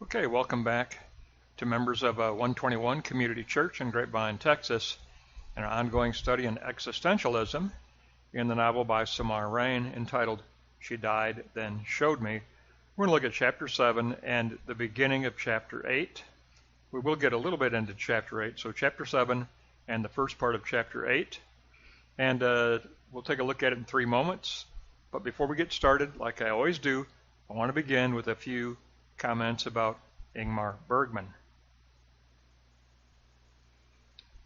Okay, welcome back to members of 121 Community Church in Grapevine, Texas, and our ongoing study in existentialism in the novel by Reine entitled She Died, Then Showed Me. We're going to look at Chapter 7 and the beginning of Chapter 8. We will get a little bit into Chapter 8, so Chapter 7 and the first part of Chapter 8. And we'll take a look at it in 3 moments. But before we get started, like I always do, I want to begin with a few comments about Ingmar Bergman.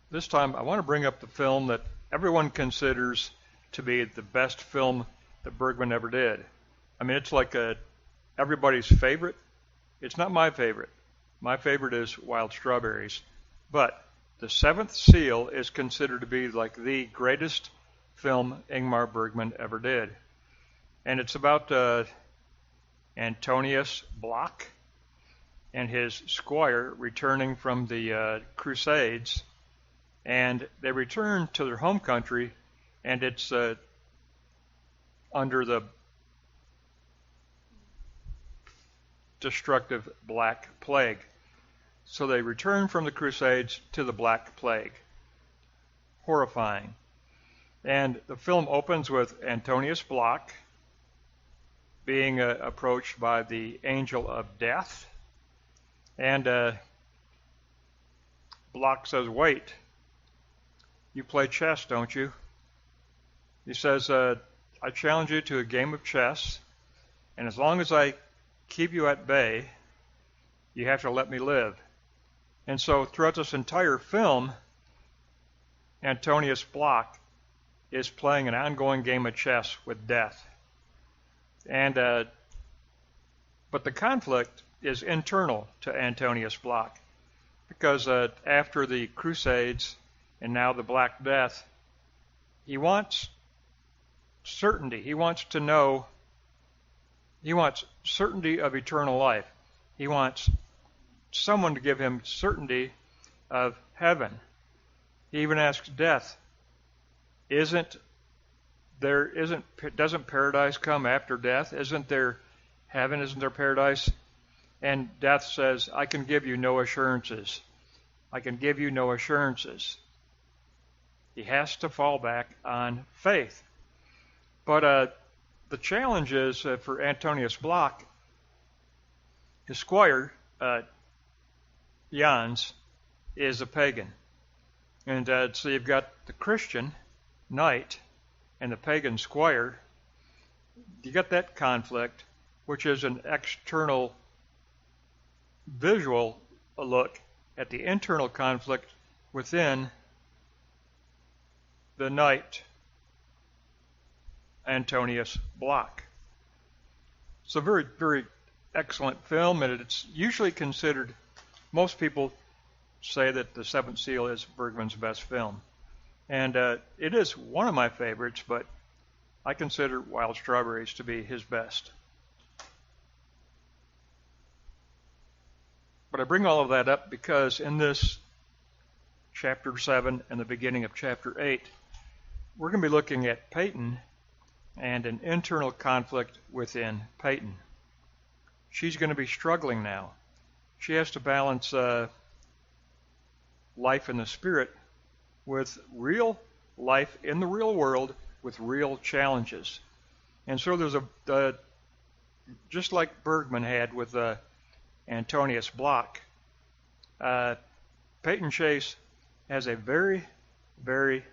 This time I want to bring up the film that everyone considers to be the best film that Bergman ever did. I mean, it's like everybody's favorite. It's not my favorite. My favorite is Wild Strawberries. But The Seventh Seal is considered to be like the greatest film Ingmar Bergman ever did. And it's about Antonius Block and his squire returning from the Crusades, and they return to their home country, and it's under the destructive Black Plague. So they return from the Crusades to the Black Plague. Horrifying. And the film opens with Antonius Block being approached by the angel of death. And Block says, "Wait, you play chess, don't you?" He says, "I challenge you to a game of chess, and as long as I keep you at bay, you have to let me live." And so throughout this entire film, Antonius Block is playing an ongoing game of chess with death. And but the conflict is internal to Antonius Block, because after the Crusades and now the Black Death, he wants certainty. He wants to know. He wants certainty of eternal life. He wants someone to give him certainty of heaven. He even asks death, doesn't paradise come after death? Isn't there heaven? Isn't there paradise? And death says, I can give you no assurances. I can give you no assurances. He has to fall back on faith. But the challenge is for Antonius Block, his squire, Jans, is a pagan. And so you've got the Christian knight and the pagan squire. You got that conflict, which is an external visual look at the internal conflict within the knight Antonius Block. It's a very, very excellent film, and it's usually considered, most people say that The Seventh Seal is Bergman's best film. And it is one of my favorites, but I consider Wild Strawberries to be his best. But I bring all of that up because in this Chapter 7 and the beginning of Chapter 8, we're going to be looking at Peyton and an internal conflict within Peyton. She's going to be struggling now. She has to balance life in the spirit with real life in the real world with real challenges. And so there's just like Bergman had with Antonius Block, Peyton Chase has a very, very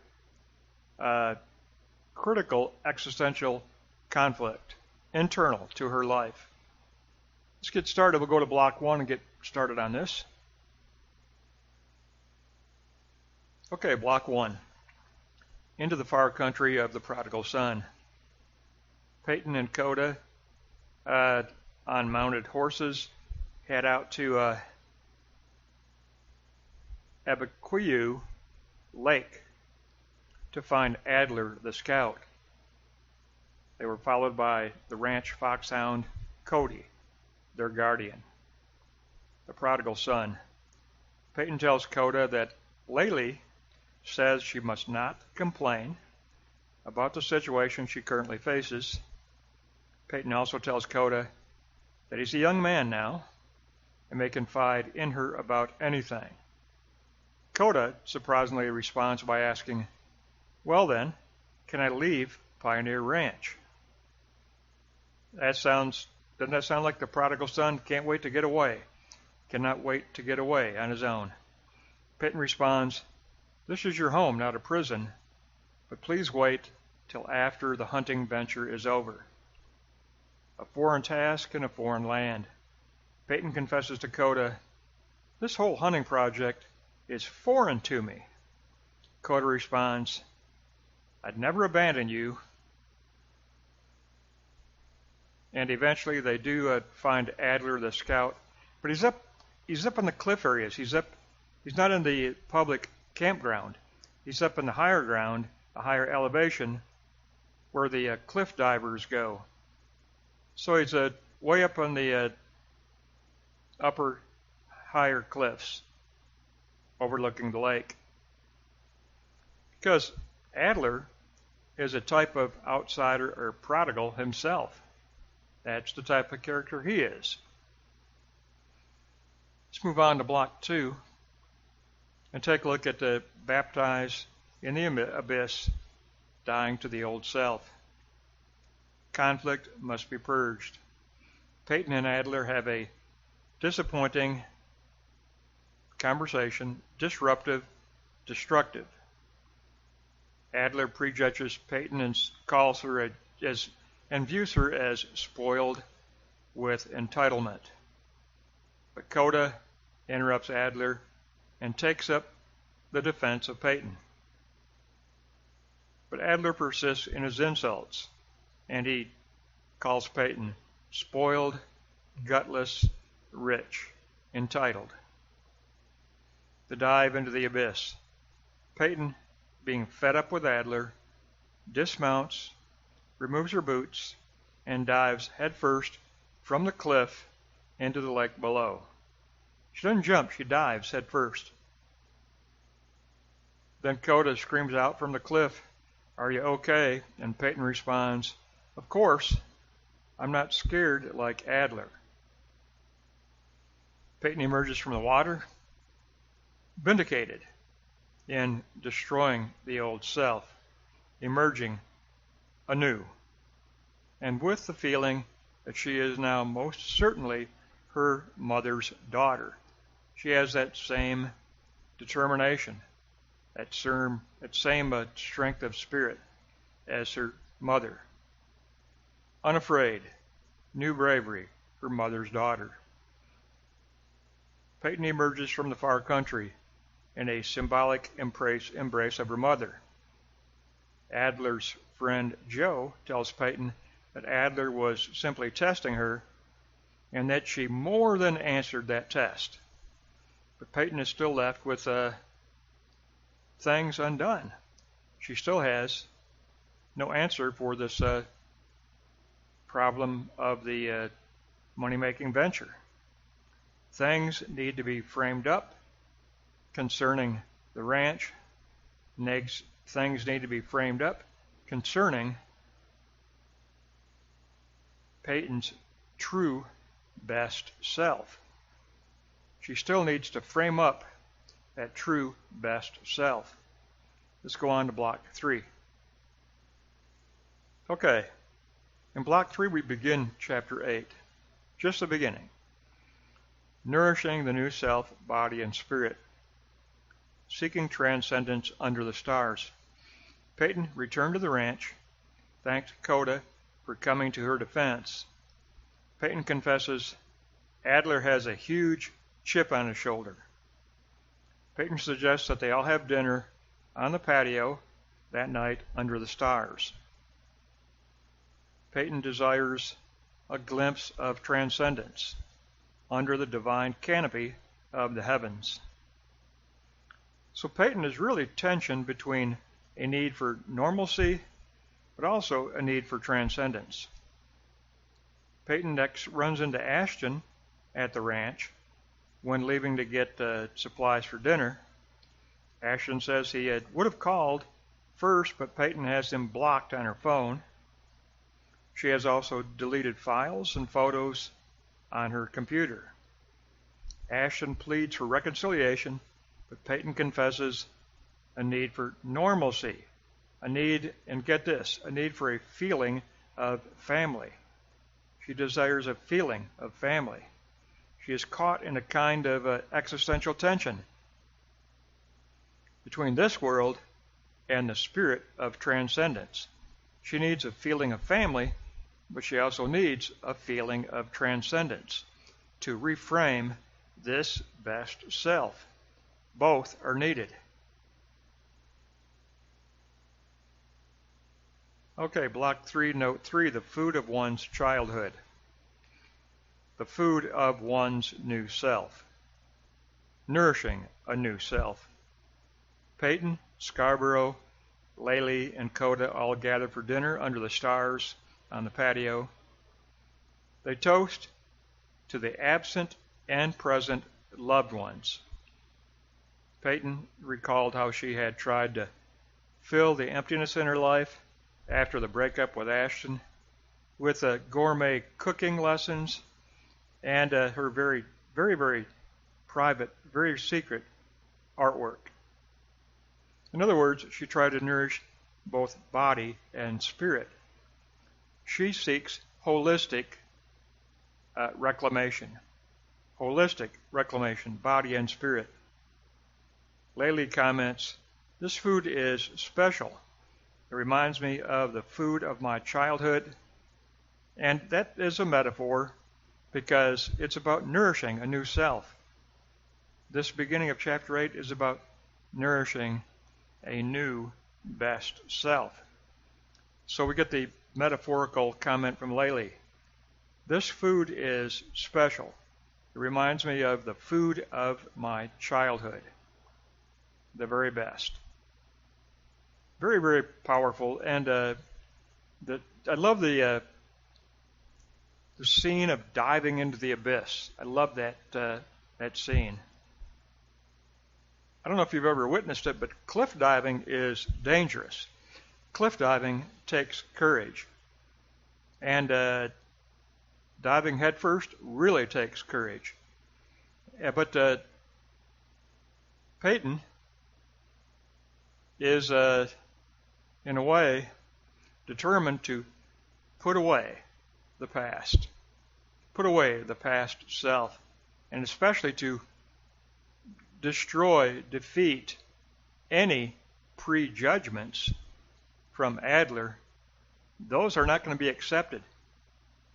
critical existential conflict internal to her life. Let's get started. We'll go to Block 1 and get started on this. Okay, Block 1. Into the far country of the prodigal son. Peyton and Coda, on mounted horses, head out to Abiquiu Lake to find Adler the scout. They were followed by the ranch foxhound Cody, their guardian. The prodigal son. Peyton tells Coda that Laylee says she must not complain about the situation she currently faces. Peyton also tells Coda that he's a young man now, and may confide in her about anything. Coda surprisingly responds by asking, "Well then, can I leave Pioneer Ranch?" Doesn't that sound like the prodigal son can't wait to get away, cannot wait to get away on his own? Peyton responds, "This is your home, not a prison, but please wait till after the hunting venture is over." A foreign task in a foreign land. Peyton confesses to Coda, "This whole hunting project is foreign to me." Coda responds, "I'd never abandon you." And eventually they do find Adler the scout, but he's up in the cliff areas. He's not in the public campground. He's up in the higher ground, a higher elevation, where the cliff divers go. So he's way up on the upper, higher cliffs overlooking the lake. Because Adler is a type of outsider or prodigal himself. That's the type of character he is. Let's move on to block 2 and take a look at the baptized in the abyss, dying to the old self. Conflict must be purged. Peyton and Adler have a disappointing conversation, disruptive, destructive. Adler prejudges Peyton and calls her and views her as spoiled with entitlement. But Coda interrupts Adler and takes up the defense of Peyton. But Adler persists in his insults, and he calls Peyton spoiled, gutless, rich, entitled. The dive into the abyss. Peyton, being fed up with Adler, dismounts, removes her boots, and dives headfirst from the cliff into the lake below. She doesn't jump, she dives headfirst. Then Coda screams out from the cliff, "Are you okay?" And Peyton responds, "Of course, I'm not scared like Adler." Peyton emerges from the water, vindicated in destroying the old self, emerging anew, and with the feeling that she is now most certainly her mother's daughter. She has that same determination, that same strength of spirit as her mother. Unafraid, new bravery, her mother's daughter. Peyton emerges from the far country in a symbolic embrace of her mother. Adler's friend Joe tells Peyton that Adler was simply testing her and that she more than answered that test. But Peyton is still left with things undone. She still has no answer for this problem of the money-making venture. Things need to be framed up concerning the ranch. Things need to be framed up concerning Peyton's true best self. She still needs to frame up that true best self. Let's go on to block 3. Okay, in block 3 we begin chapter 8, just the beginning. Nourishing the new self, body and spirit. Seeking transcendence under the stars. Peyton returned to the ranch, thanked Coda for coming to her defense. Peyton confesses Adler has a huge chip on his shoulder. Peyton suggests that they all have dinner on the patio that night under the stars. Peyton desires a glimpse of transcendence under the divine canopy of the heavens. So Peyton is really tension between a need for normalcy, but also a need for transcendence. Peyton next runs into Ashton at the ranch when leaving to get supplies for dinner. Ashton says he would have called first, but Peyton has him blocked on her phone. She has also deleted files and photos on her computer. Ashton pleads for reconciliation, but Peyton confesses a need for normalcy, a need, and get this, a need for a feeling of family. She desires a feeling of family. She is caught in a kind of existential tension between this world and the spirit of transcendence. She needs a feeling of family, but she also needs a feeling of transcendence to reframe this best self. Both are needed. Okay, block 3, note 3, the food of one's childhood. The food of one's new self. Nourishing a new self. Peyton, Scarborough, Laylee, and Coda all gathered for dinner under the stars on the patio. They toast to the absent and present loved ones. Peyton recalled how she had tried to fill the emptiness in her life after the breakup with Ashton with gourmet cooking lessons and her very, very, very private, very secret artwork. In other words, she tried to nourish both body and spirit. She seeks holistic reclamation. Holistic reclamation, body and spirit. Laylee comments, "This food is special. It reminds me of the food of my childhood." And that is a metaphor because it's about nourishing a new self. This beginning of chapter 8 is about nourishing a new best self. So we get the metaphorical comment from Laylee. "This food is special. It reminds me of the food of my childhood. The very best." Very, very powerful. And I love the scene of diving into the abyss. I love that scene. I don't know if you've ever witnessed it, but cliff diving is dangerous. Cliff diving takes courage. And diving headfirst really takes courage. But Peyton is, in a way, determined to put away the past. Put away the past self. And especially to destroy, defeat any prejudgments from Adler. Those are not going to be accepted.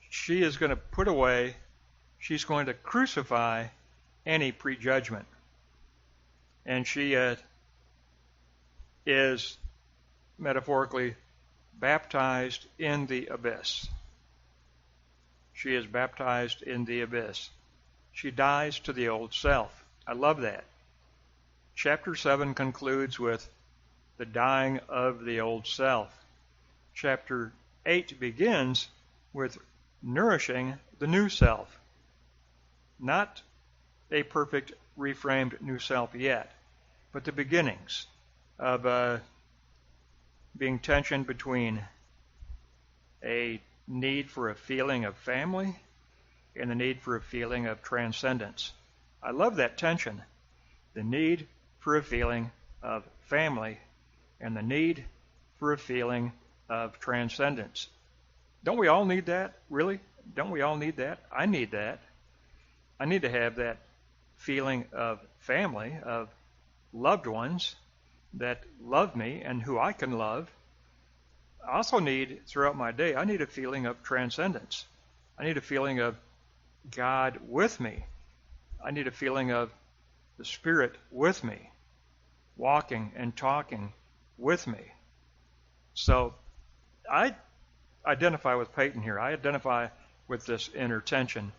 She is going to put away, she's going to crucify any prejudgment. And she is metaphorically baptized in the abyss. She is baptized in the abyss. She dies to the old self. I love that. Chapter 7 concludes with the dying of the old self. Chapter 8 begins with nourishing the new self. Not a perfect, reframed new self yet, but the beginnings of being tension between a need for a feeling of family and the need for a feeling of transcendence. I love that tension. The need for a feeling of family and the need for a feeling of transcendence. Don't we all need that? Really? Don't we all need that? I need that. I need to have that feeling of family, of loved ones that love me and who I can love. I also need, throughout my day, I need a feeling of transcendence. I need a feeling of God with me. I need a feeling of the Spirit with me, walking and talking with me. So I identify with Peyton here. I identify with this inner tension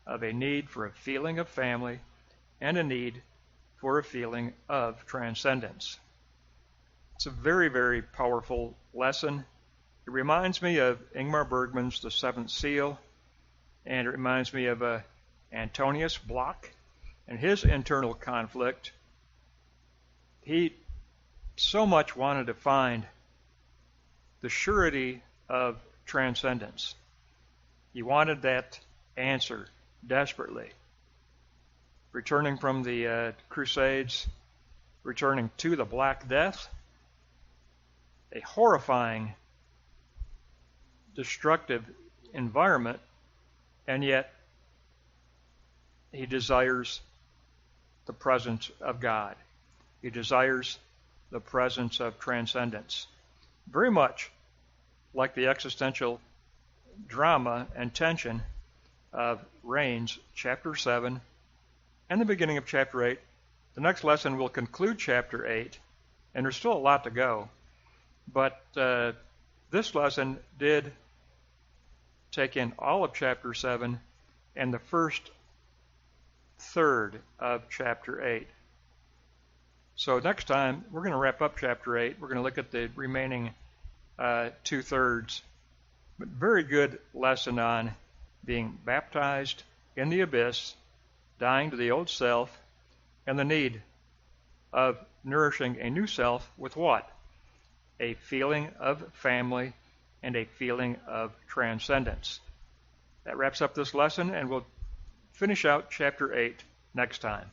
of a need for a feeling of family and a need for a feeling of transcendence. It's a very, very powerful lesson. It reminds me of Ingmar Bergman's The Seventh Seal, and it reminds me of Antonius Bloch and his internal conflict. He so much wanted to find the surety of transcendence. He wanted that answer desperately. returning from the Crusades, returning to the Black Death, a horrifying, destructive environment, and yet he desires the presence of God. He desires the presence of transcendence. Very much like the existential drama and tension of Reine's chapter 7 and the beginning of chapter 8. The next lesson will conclude chapter 8, and there's still a lot to go. But this lesson did take in all of chapter 7 and the first third of chapter 8. So next time, we're going to wrap up chapter 8. We're going to look at the remaining 2/3. But very good lesson on being baptized in the abyss, dying to the old self, and the need of nourishing a new self with what? A feeling of family and a feeling of transcendence. That wraps up this lesson, and we'll finish out chapter 8 next time.